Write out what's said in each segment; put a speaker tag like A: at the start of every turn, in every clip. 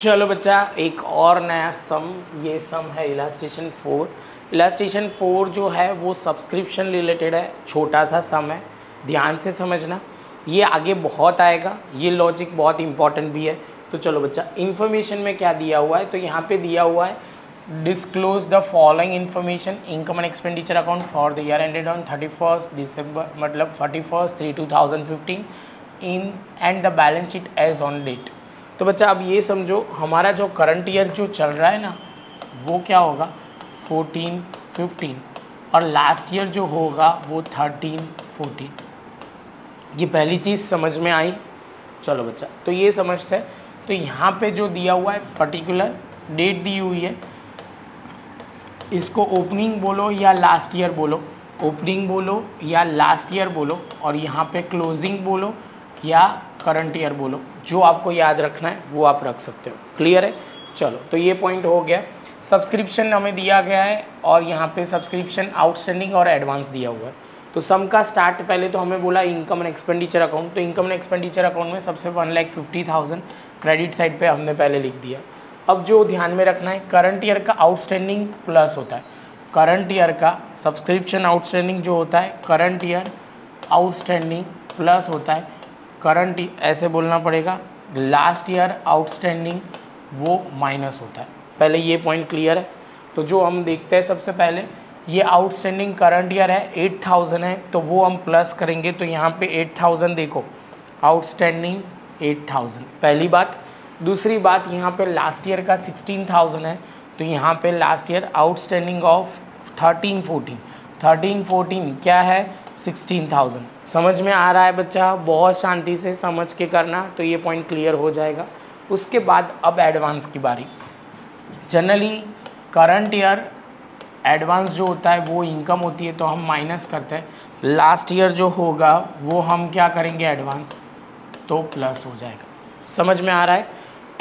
A: चलो बच्चा एक और नया सम, ये सम है इलास्ट्रेशन 4। इलास्ट्रेशन 4 जो है वो सब्सक्रिप्शन रिलेटेड है, छोटा सा सम है, ध्यान से समझना, ये आगे बहुत आएगा, ये लॉजिक बहुत इंपॉर्टेंट भी है। तो चलो बच्चा इन्फॉर्मेशन में क्या दिया हुआ है, तो यहाँ पे दिया हुआ है disclose the following information income and expenditure account for the year ended on 31 December मतलब 31/3/2015 in and the balance sheet as on date. तो बच्चा अब ये समझो हमारा जो करंट ईयर जो चल रहा है ना वो क्या होगा 14-15 और लास्ट ईयर जो होगा वो 13-14। ये पहली चीज़ समझ में आई। चलो बच्चा तो ये समझते हैं। तो यहाँ पे जो दिया हुआ है पर्टिकुलर डेट दी हुई है, इसको ओपनिंग बोलो या लास्ट ईयर बोलो, ओपनिंग बोलो या लास्ट ईयर बोलो, और यहाँ पे क्लोजिंग बोलो या करंट ईयर बोलो, जो आपको याद रखना है वो आप रख सकते हो। क्लियर है? चलो तो ये पॉइंट हो गया। सब्सक्रिप्शन हमें दिया गया है और यहाँ पे सब्सक्रिप्शन आउटस्टैंडिंग और एडवांस दिया हुआ है। तो सम का स्टार्ट पहले तो हमें बोला इनकम एंड एक्सपेंडिचर अकाउंट, तो इनकम एंड एक्सपेंडिचर अकाउंट में सबसे 1,50,000 क्रेडिट साइड पे हमने पहले लिख दिया। अब जो ध्यान में रखना है करंट ईयर का आउटस्टैंडिंग प्लस होता है, करंट ईयर का सब्सक्रिप्शन आउटस्टैंडिंग जो होता है करंट ईयर आउटस्टैंडिंग प्लस होता है करंट, ऐसे बोलना पड़ेगा, लास्ट ईयर आउटस्टैंडिंग वो माइनस होता है। पहले ये पॉइंट क्लियर है। तो जो हम देखते हैं सबसे पहले ये आउटस्टैंडिंग करंट ईयर है 8,000 है, तो वो हम प्लस करेंगे, तो यहाँ पे 8,000 देखो आउटस्टैंडिंग 8,000 पहली बात। दूसरी बात यहाँ पे लास्ट ईयर का 16,000 है, तो यहाँ पे लास्ट ईयर आउटस्टैंडिंग ऑफ 13-14 क्या है 16,000। समझ में आ रहा है बच्चा? बहुत शांति से समझ के करना, तो ये पॉइंट क्लियर हो जाएगा। उसके बाद अब एडवांस की बारी। जनरली करंट ईयर एडवांस जो होता है वो इनकम होती है, तो हम माइनस करते हैं। लास्ट ईयर जो होगा वो हम क्या करेंगे एडवांस, तो प्लस हो जाएगा। समझ में आ रहा है?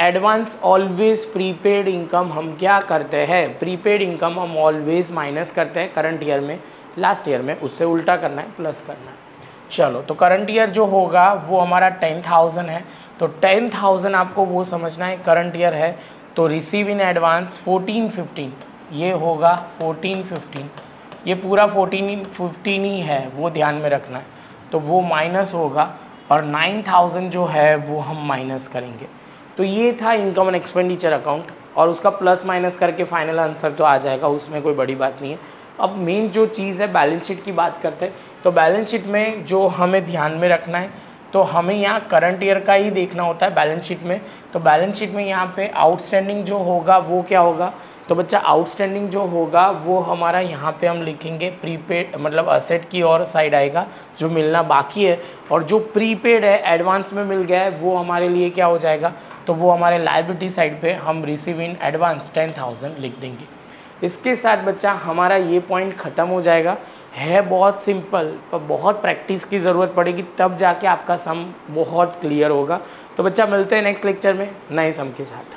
A: एडवांस ऑलवेज प्रीपेड इनकम हम क्या करते हैं, प्रीपेड इनकम हम ऑलवेज माइनस करते हैं करंट ईयर में, लास्ट ईयर में उससे उल्टा करना है, प्लस करना है। चलो तो करंट ईयर जो होगा वो हमारा 10,000 है, तो 10,000 आपको वो समझना है करंट ईयर है, तो रिसीव इन एडवांस 14-15 ये होगा 14-15, ये पूरा 14-15 ही है, वो ध्यान में रखना है। तो वो माइनस होगा और 9,000 जो है वो हम माइनस करेंगे। तो ये था इनकम एंड एक्सपेंडिचर अकाउंट, और उसका प्लस माइनस करके फाइनल आंसर तो आ जाएगा, उसमें कोई बड़ी बात नहीं है। अब मेन जो चीज़ है बैलेंस शीट की बात करते हैं। तो बैलेंस शीट में जो हमें ध्यान में रखना है, तो हमें यहाँ करंट ईयर का ही देखना होता है बैलेंस शीट में। तो बैलेंस शीट में यहाँ पे आउटस्टैंडिंग जो होगा वो क्या होगा, तो बच्चा आउटस्टैंडिंग जो होगा वो हमारा यहाँ पे हम लिखेंगे प्रीपेड, मतलब असेट की और साइड आएगा जो मिलना बाकी है, और जो प्रीपेड है एडवांस में मिल गया है वो हमारे लिए क्या हो जाएगा, तो वो हमारे लायबिलिटी साइड पे हम रिसीव इन एडवांस 10,000 लिख देंगे। इसके साथ बच्चा हमारा ये पॉइंट ख़त्म हो जाएगा। है बहुत सिंपल, पर बहुत प्रैक्टिस की ज़रूरत पड़ेगी, तब जाके आपका सम बहुत क्लियर होगा। तो बच्चा मिलते हैं नेक्स्ट लेक्चर में नए सम के साथ।